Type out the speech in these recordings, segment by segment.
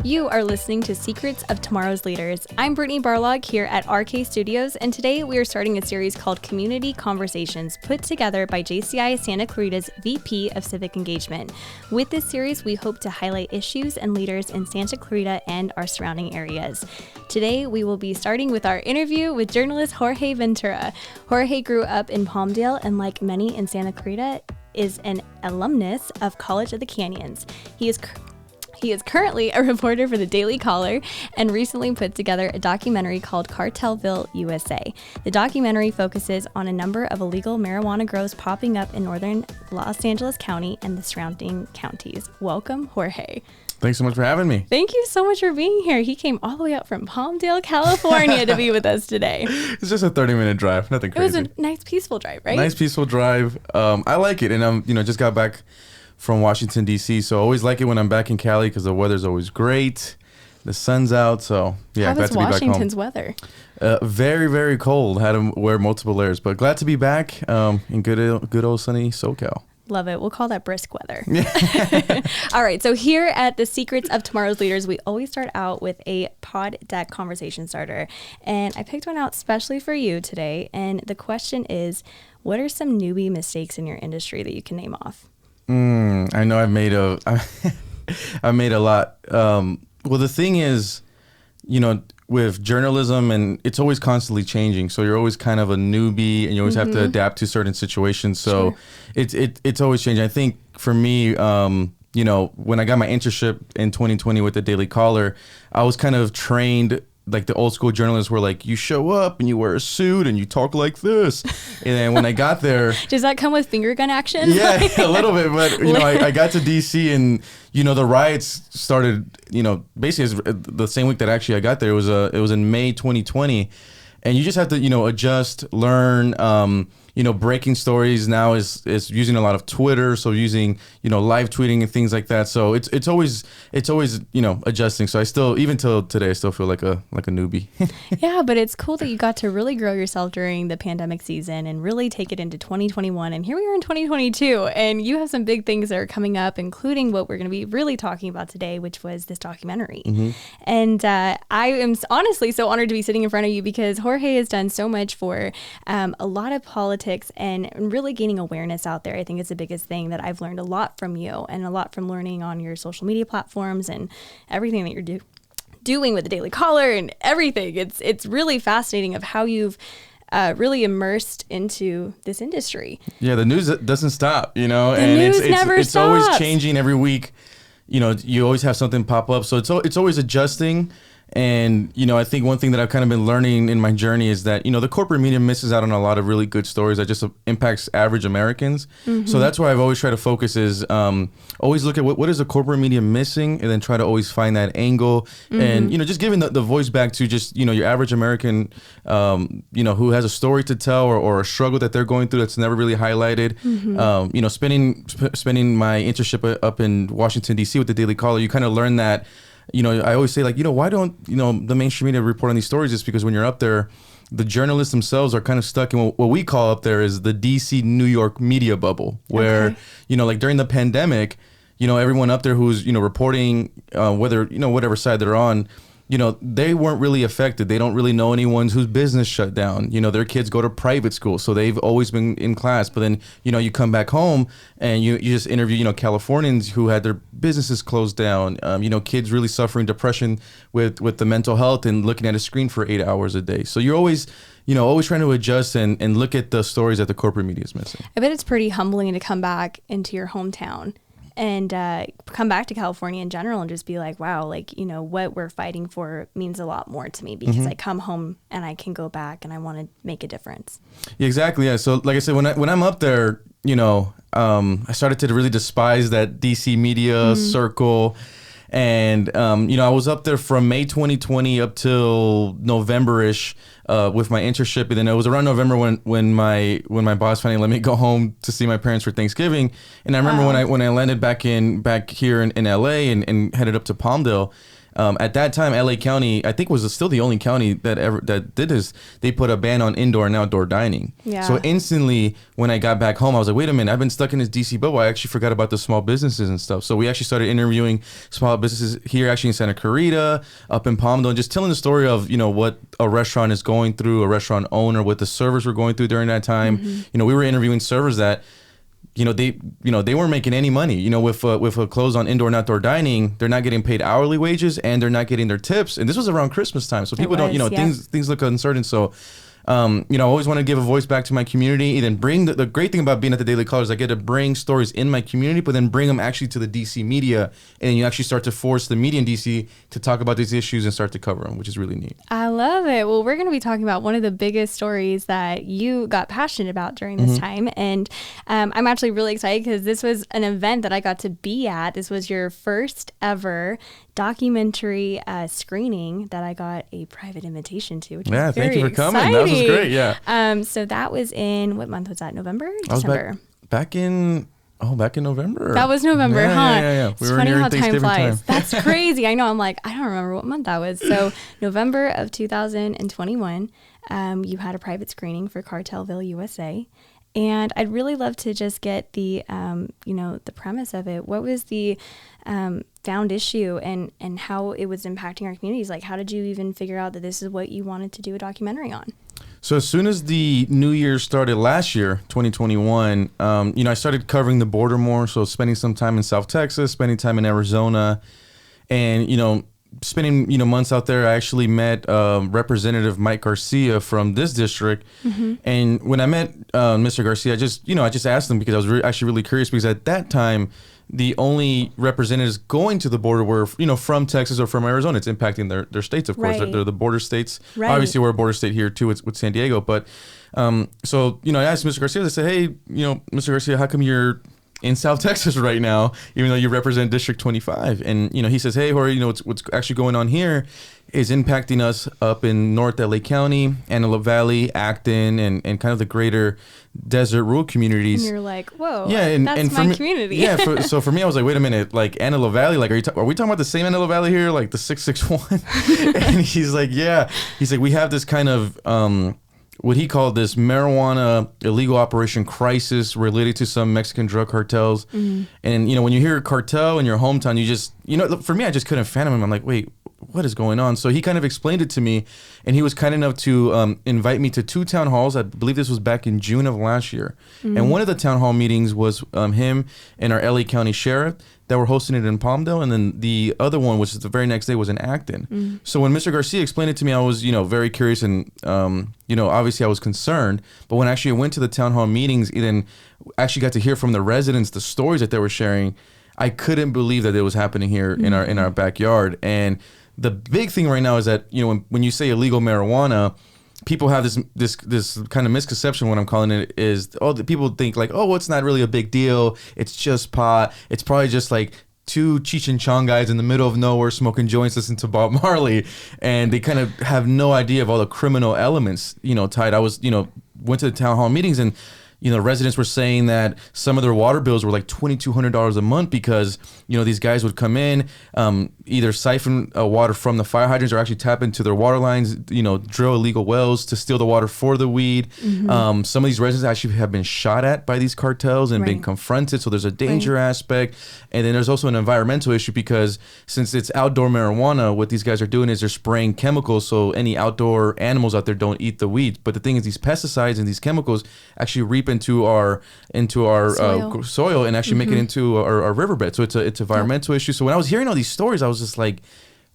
You are listening to Secrets of Tomorrow's Leaders. I'm Brittany Barlog here at RK Studios, and today we are starting a series called Community Conversations, put together by JCI Santa Clarita's VP of Civic Engagement. With this series, we hope to highlight issues and leaders in Santa Clarita and our surrounding areas. Today, we will be starting with our interview with journalist Jorge Ventura. Jorge grew up in Palmdale, and like many in Santa Clarita, is an alumnus of College of the Canyons. He is currently a reporter for the Daily Caller and recently put together a documentary called Cartelville Usa. The documentary focuses on a number of illegal marijuana grows popping up in northern Los Angeles County and the surrounding counties. Welcome, Jorge. Thanks so much for having me. Thank you so much for being here. He came all the way up from Palmdale, California to be with us today. It's just a 30-minute drive, nothing crazy. It was a nice, peaceful drive, right? Nice, peaceful drive. I like it, and just got back from Washington, D.C., so I always like it when I'm back in Cali because the weather's always great. The sun's out, so yeah, glad to be back home. How was Washington's weather? Very, very cold. Had to wear multiple layers, but glad to be back in good old sunny SoCal. Love it. We'll call that brisk weather. All right. So here at the Secrets of Tomorrow's Leaders, we always start out with a pod deck conversation starter. And I picked one out specially for you today. And the question is, what are some newbie mistakes in your industry that you can name off? I know I've made a lot. Well, the thing is, with journalism, and it's always constantly changing. So you're always kind of a newbie, and you always have to adapt to certain situations. So it's always changing. I think for me, when I got my internship in 2020 with the Daily Caller, I was kind of trained like the old school journalists were like, you show up and you wear a suit and you talk like this. And then when I got there. Does that come with finger gun action? Yeah, a little bit. But, I got to DC and, the riots started, basically the same week that actually I got there. It was in May 2020. And you just have to, adjust, learn, breaking stories now is using a lot of Twitter. So using, live tweeting and things like that. So it's always, adjusting. So I still, even till today, I still feel like a newbie. Yeah, but it's cool that you got to really grow yourself during the pandemic season and really take it into 2021. And here we are in 2022, and you have some big things that are coming up, including what we're going to be really talking about today, which was this documentary. Mm-hmm. And I am honestly so honored to be sitting in front of you because Jorge has done so much for a lot of politics and really gaining awareness out there. I think it's the biggest thing that I've learned a lot from you and a lot from learning on your social media platforms and everything that you're doing with the Daily Caller and everything. It's really fascinating of how you've really immersed into this industry. Yeah, the news doesn't stop, The news never stops. It's always changing every week. You always have something pop up. So it's always adjusting. And, I think one thing that I've kind of been learning in my journey is that, the corporate media misses out on a lot of really good stories that just impacts average Americans. Mm-hmm. So that's why I've always tried to focus is always look at what is the corporate media missing and then try to always find that angle. Mm-hmm. And, just giving the voice back to just, your average American, who has a story to tell or a struggle that they're going through that's never really highlighted. Mm-hmm. Spending my internship up in Washington, D.C. with the Daily Caller, you kind of learn that. I always say why don't, the mainstream media report on these stories? Just because when you're up there, the journalists themselves are kind of stuck in what we call up there is the DC, New York media bubble, where, like during the pandemic, everyone up there who's, reporting, whether, whatever side they're on, they weren't really affected. They don't really know anyone whose business shut down. Their kids go to private school, so they've always been in class. But then, you come back home and you just interview, Californians who had their businesses closed down. Kids really suffering depression with the mental health and looking at a screen for 8 hours a day. So you're always, always trying to adjust and look at the stories that the corporate media is missing. I bet it's pretty humbling to come back into your hometown and come back to California in general and just be like, wow, what we're fighting for means a lot more to me because I come home and I can go back and I want to make a difference. Yeah, exactly. Yeah. So like I said, when I'm up there, I started to really despise that DC media circle. And, I was up there from May 2020 up till November-ish with my internship. And then it was around November when my boss finally let me go home to see my parents for Thanksgiving. And I remember when I landed back here in LA and headed up to Palmdale, At that time, LA County, I think, was still the only county that did this. They put a ban on indoor and outdoor dining. Yeah. So instantly, when I got back home, I was like, wait a minute, I've been stuck in this DC bubble. I actually forgot about the small businesses and stuff. So we actually started interviewing small businesses here, actually in Santa Clarita, up in Palmdale, and just telling the story of, what a restaurant is going through, a restaurant owner, what the servers were going through during that time. We were interviewing servers that, they weren't making any money. With a close on indoor and outdoor dining, they're not getting paid hourly wages and they're not getting their tips. And this was around Christmas time, so people things look uncertain. So, I always want to give a voice back to my community. And then bring the great thing about being at the Daily Caller is I get to bring stories in my community, but then bring them actually to the DC media, and you actually start to force the media in DC to talk about these issues and start to cover them, which is really neat. I love it. Well, we're going to be talking about one of the biggest stories that you got passionate about during this time, and I'm actually really excited because this was an event that I got to be at. This was your first ever documentary screening that I got a private invitation to, which was very thank you for coming. exciting. That was great. Yeah. So that was in, what month was that? November? December? Back in November. That was November, huh? Yeah. It's funny how time flies. That's crazy. I know. I'm like, I don't remember what month that was. So November of 2021, you had a private screening for Cartelville USA. And I'd really love to just get the, the premise of it. What was the found issue and how it was impacting our communities? Like, how did you even figure out that this is what you wanted to do a documentary on? So as soon as the new year started last year, 2021, I started covering the border more. So spending some time in South Texas, spending time in Arizona, and, spending months out there. I actually met Representative Mike Garcia from this district, and when I met Mr. Garcia, I just asked him because I was actually really curious, because at that time the only representatives going to the border were from Texas or from Arizona. It's impacting their states, of course. Right. They're the border states. Right. Obviously, we're a border state here too with San Diego. But so I asked Mr. Garcia. I said, hey, Mr. Garcia, how come you're in South Texas right now, even though you represent District 25? And he says, hey, Jorge, what's actually going on here is impacting us up in North LA County, Antelope Valley, Acton, and kind of the greater desert rural communities. And you're like, whoa, yeah, that's and my community. Yeah, so for me, I was like, wait a minute, like Antelope Valley, like are we talking about the same Antelope Valley here, like the 661? And he's like, yeah. He's like, we have this kind of what he called this marijuana illegal operation crisis related to some Mexican drug cartels. And when you hear cartel in your hometown, you just for me, I just couldn't fathom him. I'm like, wait, what is going on? So he kind of explained it to me, and he was kind enough to invite me to 2 town halls. I believe this was back in June of last year. And one of the town hall meetings was him and our LA County Sheriff that were hosting it in Palmdale, and then the other one, which is the very next day, was in Acton. So when Mr. Garcia explained it to me, I was very curious, and obviously I was concerned. But when actually I went to the town hall meetings, and then actually got to hear from the residents the stories that they were sharing, I couldn't believe that it was happening here in our backyard. And the big thing right now is that when you say illegal marijuana, people have this kind of misconception. What I'm calling it is, the people think like, well, it's not really a big deal. It's just pot. It's probably just like 2 Cheech and Chong guys in the middle of nowhere smoking joints, listening to Bob Marley, and they kind of have no idea of all the criminal elements tied. I was went to the town hall meetings, and residents were saying that some of their water bills were like $2,200 a month because, these guys would come in, either siphon water from the fire hydrants or actually tap into their water lines, drill illegal wells to steal the water for the weed. Some of these residents actually have been shot at by these cartels and been confronted. So there's a danger aspect. And then there's also an environmental issue because since it's outdoor marijuana, what these guys are doing is they're spraying chemicals so any outdoor animals out there don't eat the weeds. But the thing is, these pesticides and these chemicals actually reap into our soil and actually make it into our riverbed. So it's an environmental issue. So when I was hearing all these stories, I was just like,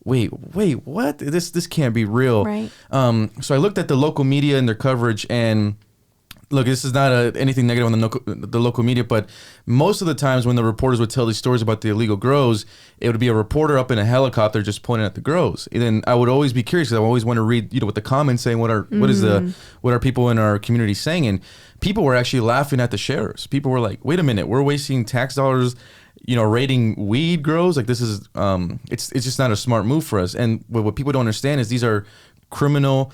wait, what? This can't be real. Right. So I looked at the local media and their coverage, and look, this is not anything negative on the local media, but most of the times when the reporters would tell these stories about the illegal grows, it would be a reporter up in a helicopter just pointing at the grows. And then I would always be curious because I always want to read, what the comments saying, what are people in our community saying, and people were actually laughing at the sheriffs. People were like, wait a minute, we're wasting tax dollars, raiding weed grows. Like this is, it's just not a smart move for us. And what people don't understand is these are criminal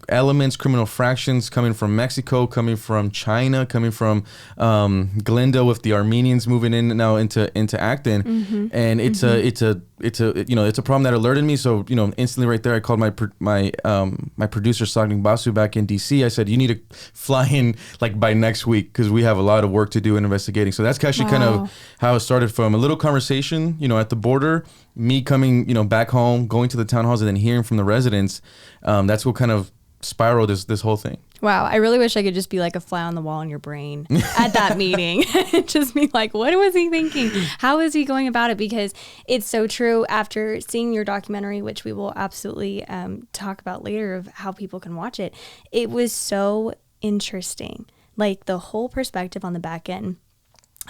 elements, criminal fractions coming from Mexico, coming from China, coming from Glendale with the Armenians moving in now into Acton, and it's a it's a problem that alerted me. So, instantly right there, I called my producer, Sagning Basu, back in DC. I said, you need to fly in like by next week because we have a lot of work to do in investigating. So that's actually kind of how it started, from a little conversation, at the border, me coming, back home, going to the town halls, and then hearing from the residents. That's what kind of spiraled this whole thing. Wow, I really wish I could just be like a fly on the wall in your brain at that meeting. Just be like, what was he thinking? How is he going about it? Because it's so true. After seeing your documentary, which we will absolutely talk about later of how people can watch it, it was so interesting. Like the whole perspective on the back end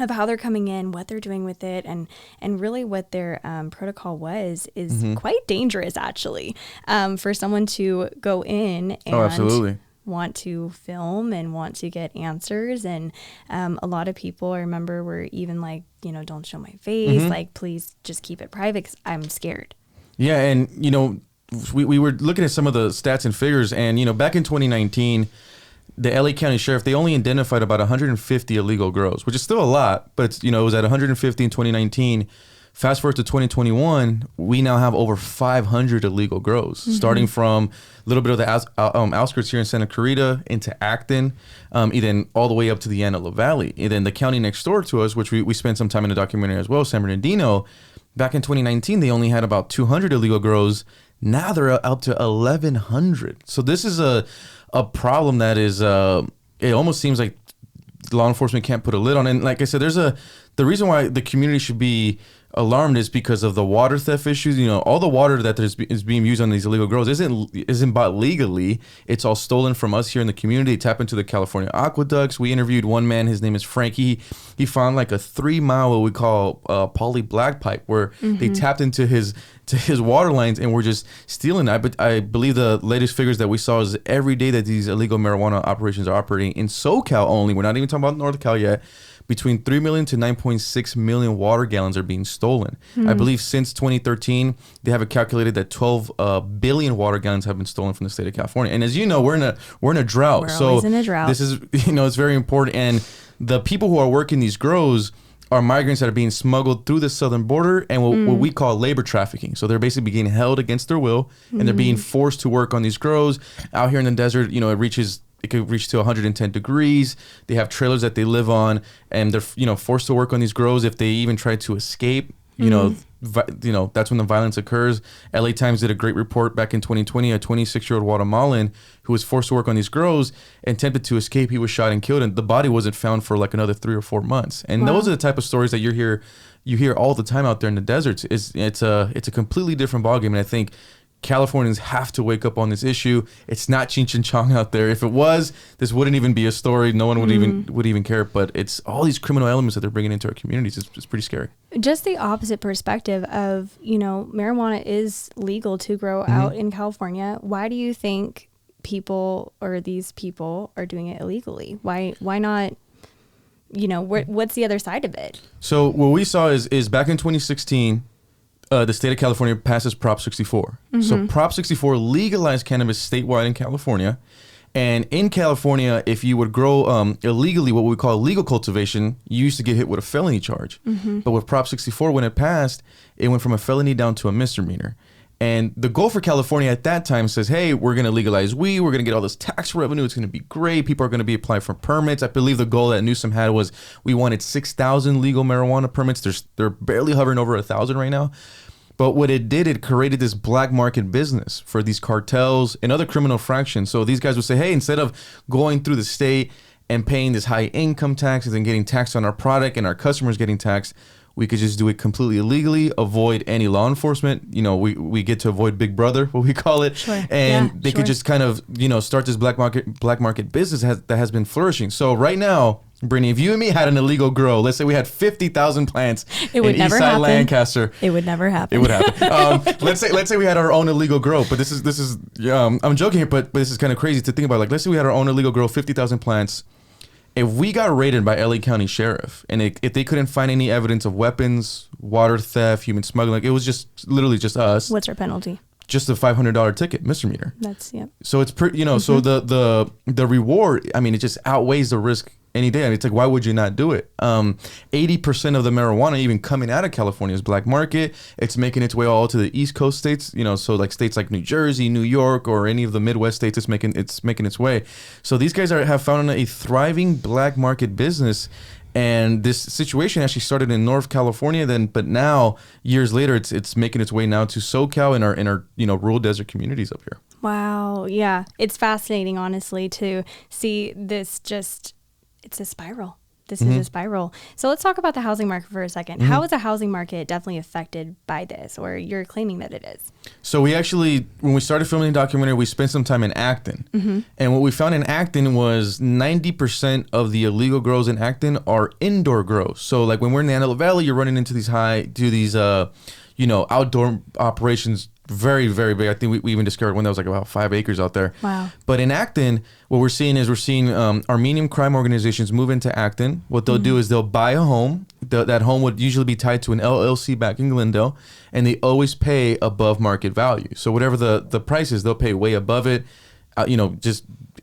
of how they're coming in, what they're doing with it, and really what their protocol is quite dangerous, actually, for someone to go in and absolutely want to film and want to get answers. And a lot of people, I remember, were even like, don't show my face, like, please just keep it private because I'm scared. Yeah, and we were looking at some of the stats and figures, and back in 2019, the LA County Sheriff, they only identified about 150 illegal grows, which is still a lot, but it's, it was at 150 in 2019. Fast forward to 2021, we now have over 500 illegal grows, starting from a little bit of the outskirts here in Santa Clarita into Acton, then all the way up to the Antelope Valley. And then the county next door to us, which we spent some time in the documentary as well, San Bernardino, back in 2019, they only had about 200 illegal grows. Now they're up to 1,100. So this is a problem that is, it almost seems like law enforcement can't put a lid on. And like I said, the reason why the community should be alarmed is because of the water theft issues. All the water that is being used on these illegal grows isn't bought legally. It's all stolen from us here in the community. Tap into the California aqueducts. We interviewed one man. His name is Frankie. He found like a 3-mile what we call poly black pipe where they tapped into his water lines and were just stealing it. But I believe the latest figures that we saw is every day that these illegal marijuana operations are operating in SoCal only. We're not even talking about North Cal yet. Between 3 million to 9.6 million water gallons are being stolen. I believe since 2013, they have it calculated that 12 billion water gallons have been stolen from the state of California. And as you know, we're in a drought. We're always in a drought. This is, it's very important. And the people who are working these grows are migrants that are being smuggled through the southern border and what we call labor trafficking. So they're basically being held against their will, and they're being forced to work on these grows. Out here in the desert, it could reach to 110 degrees. They have trailers that they live on, and they're forced to work on these grows. If they even try to escape, that's when the violence occurs. LA Times did a great report back in 2020. A 26-year-old Guatemalan who was forced to work on these grows and attempted to escape. He was shot and killed, and the body wasn't found for like another 3 or 4 months. And those are the type of stories that you hear all the time out there in the deserts. It's a completely different ballgame, and I think Californians have to wake up on this issue. It's not Cheech and Chong out there. If it was, this wouldn't even be a story. No one would even care. But it's all these criminal elements that they're bringing into our communities. It's pretty scary. Just the opposite perspective of, marijuana is legal to grow out in California. Why do you think these people are doing it illegally? Why not? What's the other side of it? So what we saw is back in 2016. The state of California passes Prop 64. So Prop 64 legalized cannabis statewide in California. And in California, if you would grow illegally, what we call legal cultivation, you used to get hit with a felony charge. But with Prop 64, when it passed, it went from a felony down to a misdemeanor. And the goal for California at that time says, hey, we're going to legalize weed. We're going to get all this tax revenue. It's going to be great. People are going to be applying for permits. I believe the goal that Newsom had was we wanted 6,000 legal marijuana permits. They're barely hovering over 1,000 right now. But what it did, it created this black market business for these cartels and other criminal fractions. So these guys would say, hey, instead of going through the state and paying this high income taxes and getting taxed on our product and our customers getting taxed, we could just do it completely illegally, avoid any law enforcement. We get to avoid Big Brother, what we call it. Sure. And they could just kind of, start this black market business that has been flourishing. So right now, Brittany, if you and me had an illegal grow, let's say we had 50,000 plants in Eastside Lancaster. It would never happen. It would happen. Let's say we had our own illegal grow, but this is I'm joking here, but this is kind of crazy to think about. Like, let's say we had our own illegal grow, 50,000 plants. If we got raided by LA County Sheriff and if they couldn't find any evidence of weapons, water theft, human smuggling, like it was just literally just us. What's our penalty? Just a $500 ticket, misdemeanor. That's, yep. So it's pretty, so the reward, I mean, it just outweighs the risk any day. I mean, it's like, why would you not do it? 80% of the marijuana even coming out of California is black market. It's making its way all to the East Coast states, so like states like New Jersey, New York, or any of the Midwest states, it's making its way. So these guys have found a thriving black market business. And this situation actually started in North California, but now years later, it's making its way now to SoCal and our rural desert communities up here. Wow. Yeah. It's fascinating, honestly, to see this it's a spiral. This is a spiral. So let's talk about the housing market for a second. How is the housing market definitely affected by this, or you're claiming that it is? So we actually, when we started filming the documentary, we spent some time in Acton. And what we found in Acton was 90% of the illegal grows in Acton are indoor grows. So like when we're in the Antelope Valley, you're running into these outdoor operations, very, very big. I think we even discovered one that was like about 5 acres out there. Wow. But in Acton, what we're seeing Armenian crime organizations move into Acton. What they'll do is they'll buy a home. That home would usually be tied to an LLC back in Glendale, and they always pay above market value. So whatever the price is, they'll pay way above it.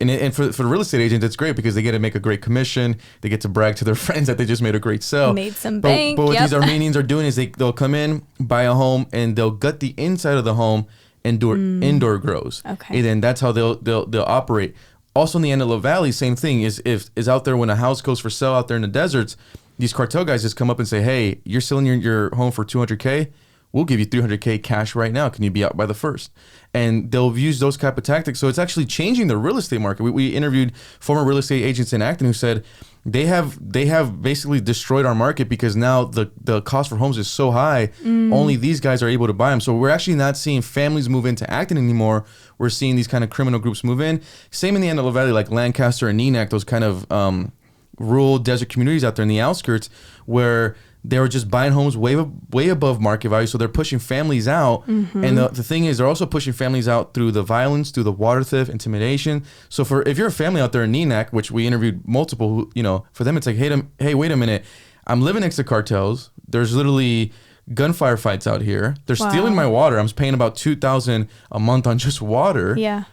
And for the real estate agents, it's great because they get to make a great commission. They get to brag to their friends that they just made a great sale. Made some bank. But what these Armenians are doing is they'll come in, buy a home, and they'll gut the inside of the home and do indoor grows. Okay. And then that's how they'll operate. Also in the Antelope Valley, same thing is out there when a house goes for sale out there in the deserts, these cartel guys just come up and say, hey, you're selling your home for $200K. We'll give you $300K cash right now. Can you be out by the 1st? And they'll use those type of tactics. So it's actually changing the real estate market. We interviewed former real estate agents in Acton who said they have basically destroyed our market because now the cost for homes is so high. Only these guys are able to buy them. So we're actually not seeing families move into Acton anymore. We're seeing these kind of criminal groups move in. Same in the Antelope Valley, like Lancaster and Neenach, those kind of rural desert communities out there in the outskirts where they were just buying homes way above market value. So they're pushing families out. And the thing is, they're also pushing families out through the violence, through the water theft, intimidation. So if you're a family out there in Neenach, which we interviewed multiple, for them, it's like, hey, wait a minute. I'm living next to cartels. There's literally gunfire fights out here. They're stealing my water. I'm paying about $2,000 a month on just water. Yeah.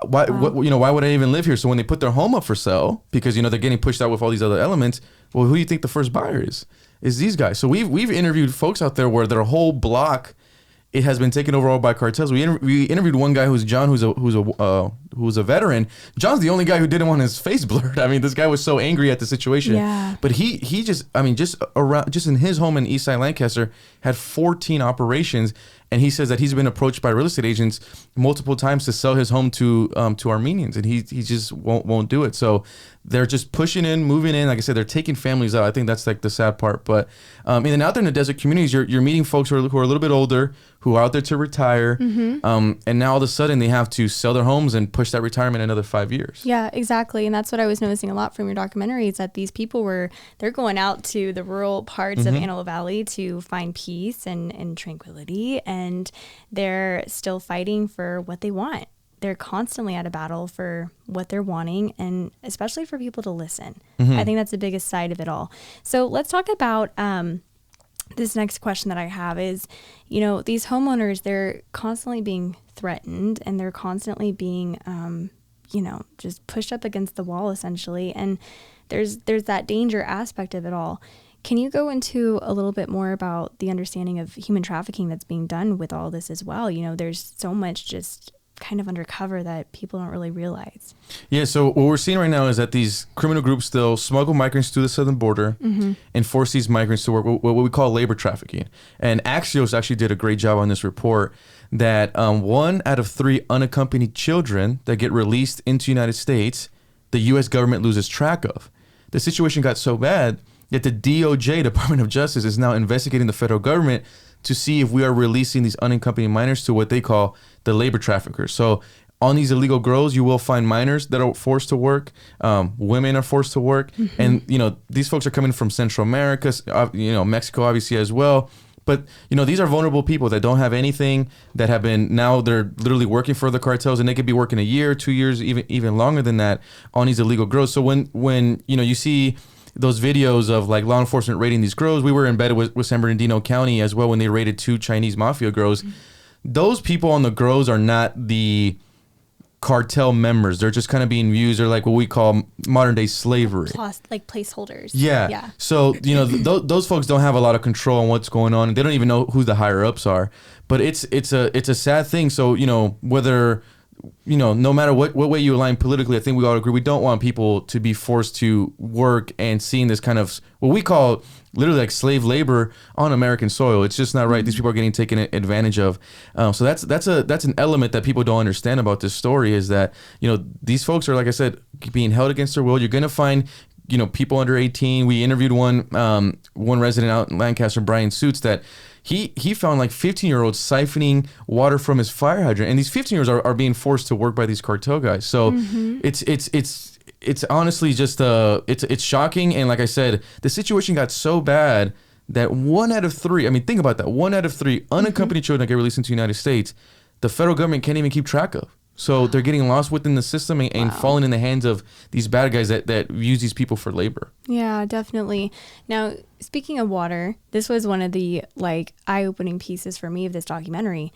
Why would I even live here? So when they put their home up for sale, because, they're getting pushed out with all these other elements, well, who do you think the first buyer is these guys. So we've interviewed folks out there where their whole block, it has been taken over all by cartels. We interviewed one guy who's John, who's a veteran. John's the only guy who didn't want his face blurred. I mean, this guy was so angry at the situation. Yeah. But he just in his home in Eastside Lancaster had 14 operations, and he says that he's been approached by real estate agents multiple times to sell his home to Armenians, and he just won't do it. So they're just pushing in, moving in. Like I said, they're taking families out. I think that's like the sad part. But and then out there in the desert communities, you're meeting folks who are a little bit older, who are out there to retire, and now all of a sudden they have to sell their homes and push that retirement another 5 years. Yeah, exactly. And that's what I was noticing a lot from your documentary, is that these people they're going out to the rural parts of Antelope Valley to find peace and tranquility, and they're still fighting for what they want. They're constantly at a battle for what they're wanting, and especially for people to listen. I think that's the biggest side of it all. So let's talk about this next question that I have is, these homeowners, they're constantly being threatened, and they're constantly being, just pushed up against the wall, essentially. And there's that danger aspect of it all. Can you go into a little bit more about the understanding of human trafficking that's being done with all this as well? There's so much just kind of undercover that people don't really realize. Yeah, so what we're seeing right now is that these criminal groups still smuggle migrants to the southern border and force these migrants to work what we call labor trafficking. And Axios actually did a great job on this report that 1 out of 3 unaccompanied children that get released into the United States, the U.S. government loses track of. The situation got so bad that the DOJ, Department of Justice, is now investigating the federal government to see if we are releasing these unaccompanied minors to what they call the labor traffickers. So on these illegal grows, you will find minors that are forced to work. Women are forced to work. And, these folks are coming from Central America, Mexico, obviously, as well. But, these are vulnerable people that don't have anything, that have been, now they're literally working for the cartels, and they could be working a year, 2 years, even longer than that on these illegal grows. So when you see those videos of like law enforcement raiding these grows, we were embedded with San Bernardino County as well when they raided 2 Chinese mafia grows. Those people on the grows are not the cartel members. They're just kind of being used. They're like what we call modern day slavery. Like placeholders. Yeah. So, those folks don't have a lot of control on what's going on. And they don't even know who the higher ups are. But it's a sad thing. So, whether, no matter what way you align politically, I think we all agree we don't want people to be forced to work and seeing this kind of what we call literally like slave labor on American soil. It's just not right. These people are getting taken advantage of. So that's an element that people don't understand about this story is that, these folks are, like I said, being held against their will. You're going to find, people under 18. We interviewed one resident out in Lancaster, Brian Suits, that he found like 15-year-olds siphoning water from his fire hydrant. And these 15-year-olds are being forced to work by these cartel guys. So it's honestly just it's shocking. And like I said, the situation got so bad that 1 out of 3, I mean, think about that, 1 out of 3 unaccompanied children that get released into the United States, the federal government can't even keep track of. So they're getting lost within the system and falling in the hands of these bad guys that use these people for labor. Yeah, definitely. Now, speaking of water, this was one of the eye-opening pieces for me of this documentary.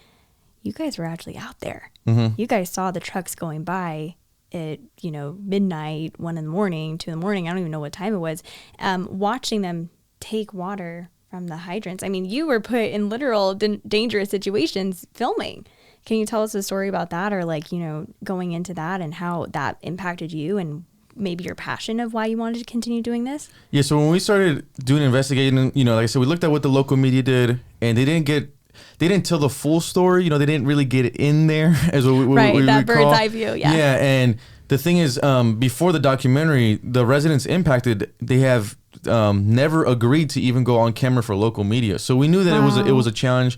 You guys were actually out there. Mm-hmm. You guys saw the trucks going by at, midnight, 1 in the morning, 2 in the morning. I don't even know what time it was. Watching them take water from the hydrants. I mean, you were put in literal dangerous situations filming. Can you tell us a story about that, or going into that and how that impacted you and maybe your passion of why you wanted to continue doing this? Yeah. So when we started doing investigating, like I said, we looked at what the local media did, and they didn't tell the full story. They didn't really get it in there as we that bird's eye view. Yeah. Yeah. And the thing is, before the documentary, the residents impacted, they have never agreed to even go on camera for local media. So we knew that it was a challenge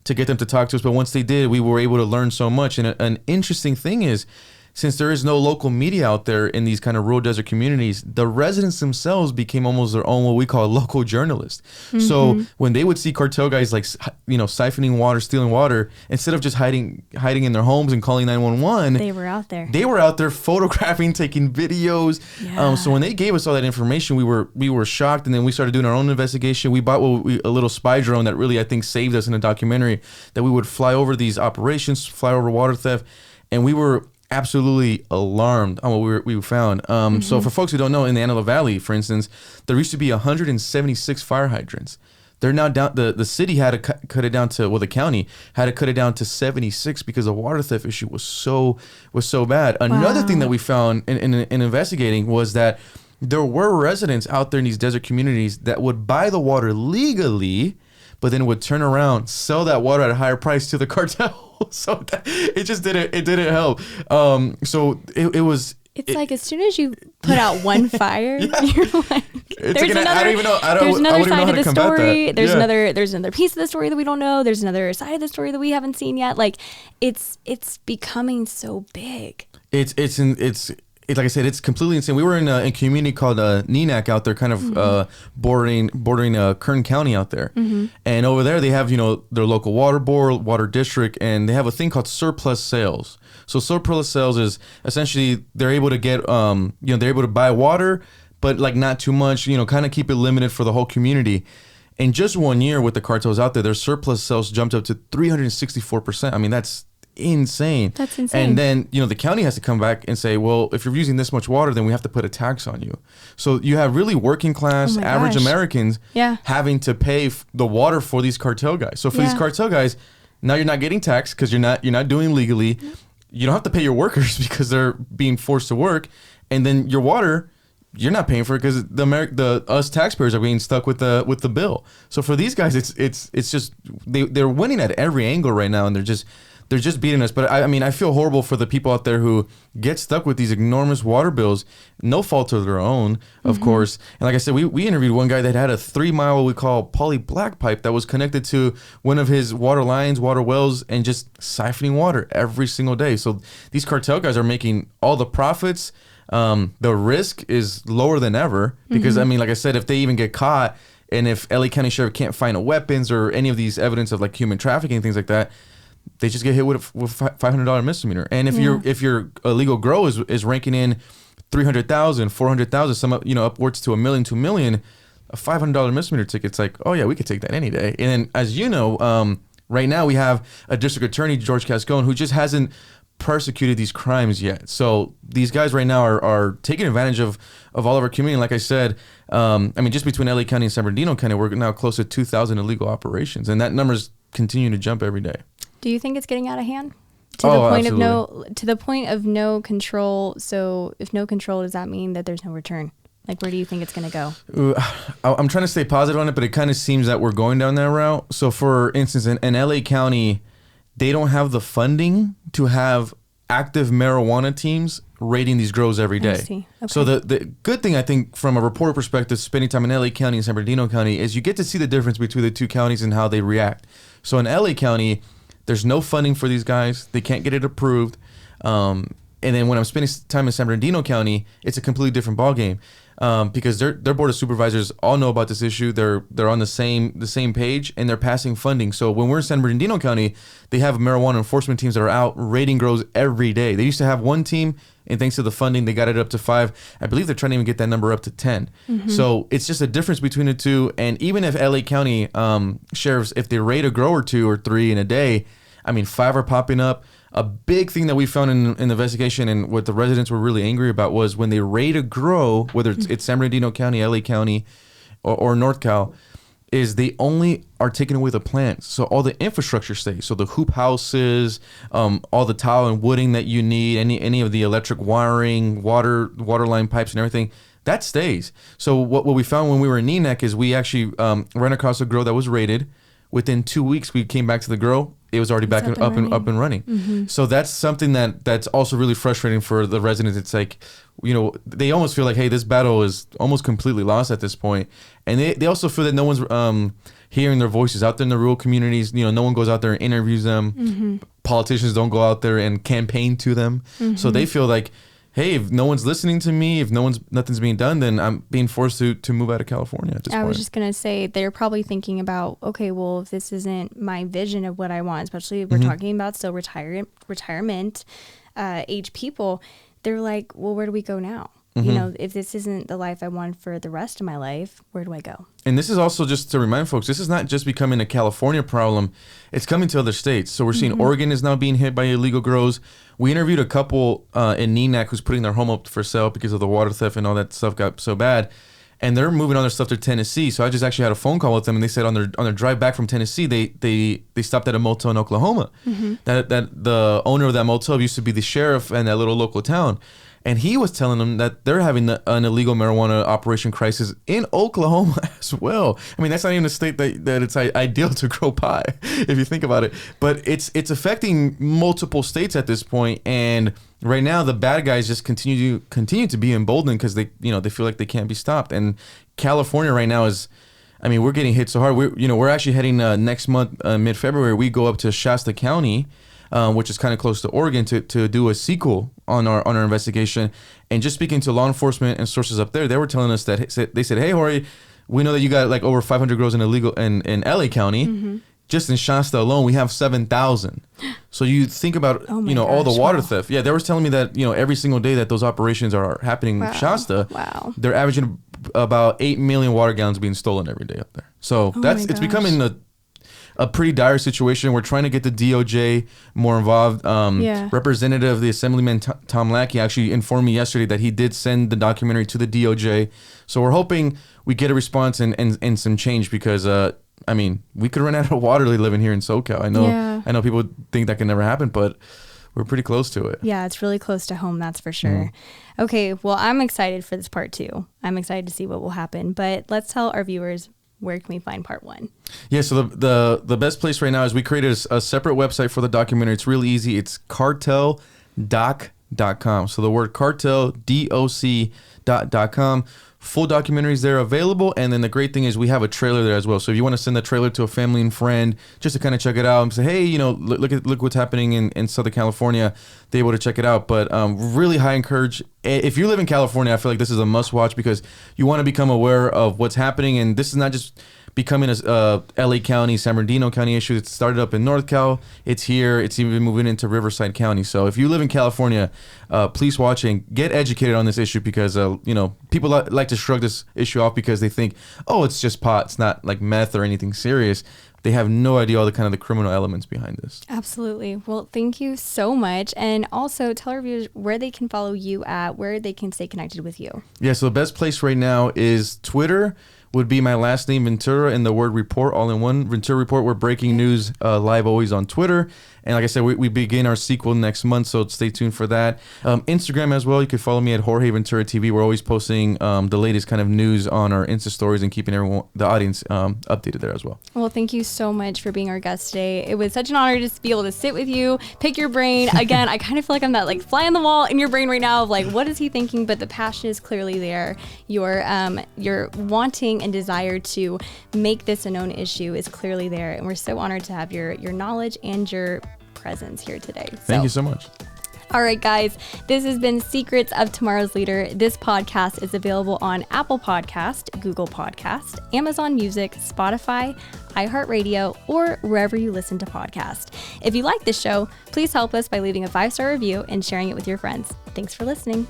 to get them to talk to us. But once they did, we were able to learn so much. And an interesting thing is, since there is no local media out there in these kind of rural desert communities, the residents themselves became almost their own, what we call local journalists. Mm-hmm. So when they would see cartel guys siphoning water, stealing water, instead of just hiding in their homes and calling 911, they were out there. They were out there photographing, taking videos. Yeah. So when they gave us all that information, we were shocked, and then we started doing our own investigation. We bought a little spy drone that really, I think, saved us in a documentary, that we would fly over these operations, fly over water theft, and we were absolutely alarmed on what we found. So for folks who don't know, in the Antelope Valley, for instance, there used to be 176 fire hydrants. They're now down. The city had to cut it down to, the county had to cut it down to 76 because the water theft issue was so bad. Another thing that we found in investigating was that there were residents out there in these desert communities that would buy the water legally, but then would turn around, sell that water at a higher price to the cartel. So it didn't help. So it was. It's like as soon as you put out one fire, you're like, there's another. I don't even know. There's another side of the story. That. There's another piece of the story that we don't know. There's another side of the story that we haven't seen yet. Like it's becoming so big. It's like I said, it's completely insane. We were in a community called Neenak out there, kind of bordering Kern County out there. Mm-hmm. And over there, they have, their local water board, water district, and they have a thing called surplus sales. So surplus sales is essentially they're able to get, they're able to buy water, but not too much, kind of keep it limited for the whole community. In just 1 year with the cartels out there, their surplus sales jumped up to 364%. I mean, that's insane. That's insane. And then, the county has to come back and say, well, if you're using this much water, then we have to put a tax on you. So you have really working class, average Americans having to pay the water for these cartel guys. So for these cartel guys, now you're not getting taxed because you're not doing legally. You don't have to pay your workers because they're being forced to work. And then your water, you're not paying for it because us taxpayers are being stuck with the bill. So for these guys, it's just they're winning at every angle right now, and they're just beating us. But I feel horrible for the people out there who get stuck with these enormous water bills, no fault of their own, of course. And like I said, we interviewed one guy that had a 3-mile, what we call poly black pipe, that was connected to one of his water lines, water wells, and just siphoning water every single day. So these cartel guys are making all the profits. The risk is lower than ever because, like I said, if they even get caught, and if LA County Sheriff can't find weapons or any of these evidence of human trafficking and things like that, they just get hit with $500 misdemeanor. And if your illegal grow is ranking in 300,000, 400,000, some upwards to $1 million, $2 million, a $500 misdemeanor ticket, it's like, oh yeah, we could take that any day. And then, as you know, right now we have a district attorney, George Cascone, who just hasn't persecuted these crimes yet. So these guys right now are taking advantage of all of our community. Like I said, just between LA County and San Bernardino County, we're now close to 2,000 illegal operations, and that number's continuing to jump every day. Do you think it's getting out of hand? To the point of no control. So if no control, does that mean that there's no return? Like, where do you think it's going to go? I'm trying to stay positive on it, but it kind of seems that we're going down that route. So for instance, in LA County, they don't have the funding to have active marijuana teams raiding these grows every day. I see. Okay. So the good thing, I think, from a reporter perspective, spending time in LA County and San Bernardino County, is you get to see the difference between the two counties and how they react. So in LA County, there's no funding for these guys. They can't get it approved. And then when I'm spending time in San Bernardino County, it's a completely different ballgame. Because their board of supervisors all know about this issue. They're on the same page, and they're passing funding. So when we're in San Bernardino County, they have marijuana enforcement teams that are out raiding grows every day. They used to have one team, and thanks to the funding, they got it up to 5. I believe they're trying to even get that number up to 10. Mm-hmm. So it's just a difference between the two. And even if LA County sheriffs, if they raid a grow or 2 or 3 in a day, 5 are popping up. A big thing that we found in the investigation, and what the residents were really angry about, was when they raid a grow, whether it's San Bernardino County, LA County, or North Cal, is they only are taking away the plants. So all the infrastructure stays. So the hoop houses, all the tile and wooding that you need, any of the electric wiring, water line pipes and everything, that stays. So what we found when we were in Neenek is we actually ran across a grow that was raided. Within 2 weeks, we came back to the grow. It was already back up and running. Mm-hmm. So that's something that's also really frustrating for the residents. It's like, they almost feel like, hey, this battle is almost completely lost at this point. And they also feel that no one's hearing their voices out there in the rural communities. No one goes out there and interviews them. Mm-hmm. Politicians don't go out there and campaign to them. Mm-hmm. So they feel like, hey, if no one's listening to me, if nothing's being done, then I'm being forced to move out of California at this point. I was just going to say, they're probably thinking about, okay, well, if this isn't my vision of what I want, especially if we're talking about still retirement age people, they're like, well, where do we go now? Mm-hmm. If this isn't the life I want for the rest of my life, where do I go? And this is also, just to remind folks, this is not just becoming a California problem. It's coming to other states. So we're seeing Oregon is now being hit by illegal grows. We interviewed a couple in Neenek who's putting their home up for sale because of the water theft and all that stuff got so bad. And they're moving all their stuff to Tennessee. So I just actually had a phone call with them, and they said on their drive back from Tennessee, they stopped at a motel in Oklahoma. Mm-hmm. That the owner of that motel used to be the sheriff in that little local town. And he was telling them that they're having an illegal marijuana operation crisis in Oklahoma as well. That's not even a state that it's ideal to grow pot, if you think about it. But it's affecting multiple states at this point. And right now, the bad guys just continue to be emboldened because they feel like they can't be stopped. And California right now is, we're getting hit so hard. We're actually heading next month, mid-February. We go up to Shasta County, which is kind of close to Oregon, to do a sequel on our investigation. And just speaking to law enforcement and sources up there, they were telling us that they said, hey, Jorge, we know that you got like over 500 grows in LA County. Mm-hmm. Just in Shasta alone, we have 7,000. So you think about, all the water theft. Yeah, they were telling me that, every single day that those operations are happening in Shasta, they're averaging about 8 million water gallons being stolen every day up there. So it's becoming a pretty dire situation. We're trying to get the DOJ more involved. Representative of the Assemblyman Tom Lackey actually informed me yesterday that he did send the documentary to the DOJ. So we're hoping we get a response and some change because, we could run out of water living here in SoCal. I know people think that can never happen, but we're pretty close to it. Yeah, it's really close to home, that's for sure. Mm. Okay, well, I'm excited for this part 2. I'm excited to see what will happen, but let's tell our viewers, where can we find part 1? Yeah, so the best place right now is we created a separate website for the documentary. It's really easy. It's carteldoc.com. So the word cartel, doc.com. Full documentaries there available. And then the great thing is we have a trailer there as well. So if you want to send the trailer to a family and friend just to kind of check it out and say, hey, look what's happening in Southern California, they're able to check it out. But really high encourage. If you live in California, I feel like this is a must watch because you want to become aware of what's happening. And this is not just becoming a LA County, San Bernardino County issue. It started up in North Cal. It's here. It's even moving into Riverside County. So if you live in California, please watch and get educated on this issue because, people like to shrug this issue off because they think, oh, it's just pot. It's not like meth or anything serious. They have no idea all the criminal elements behind this. Absolutely. Well, thank you so much. And also tell our viewers where they can follow you at, where they can stay connected with you. Yeah, so the best place right now is Twitter. Would be my last name, Ventura, and the word report all in one. Ventura Report. We're breaking news live always on Twitter. And like I said, we begin our sequel next month, so stay tuned for that. Instagram as well. You can follow me at Jorge Ventura TV. We're always posting the latest kind of news on our Insta stories and keeping the audience updated there as well. Well, thank you so much for being our guest today. It was such an honor to be able to sit with you, pick your brain. Again, I kind of feel like I'm that fly on the wall in your brain right now of what is he thinking? But the passion is clearly there. Your wanting and desire to make this a known issue is clearly there. And we're so honored to have your knowledge and your presence here today. Thank you so much. All right, guys, this has been Secrets of Tomorrow's Leader. This podcast is available on Apple Podcast, Google Podcast, Amazon Music, Spotify, iHeartRadio, or wherever you listen to podcasts. If you like this show, please help us by leaving a 5-star review and sharing it with your friends. Thanks for listening.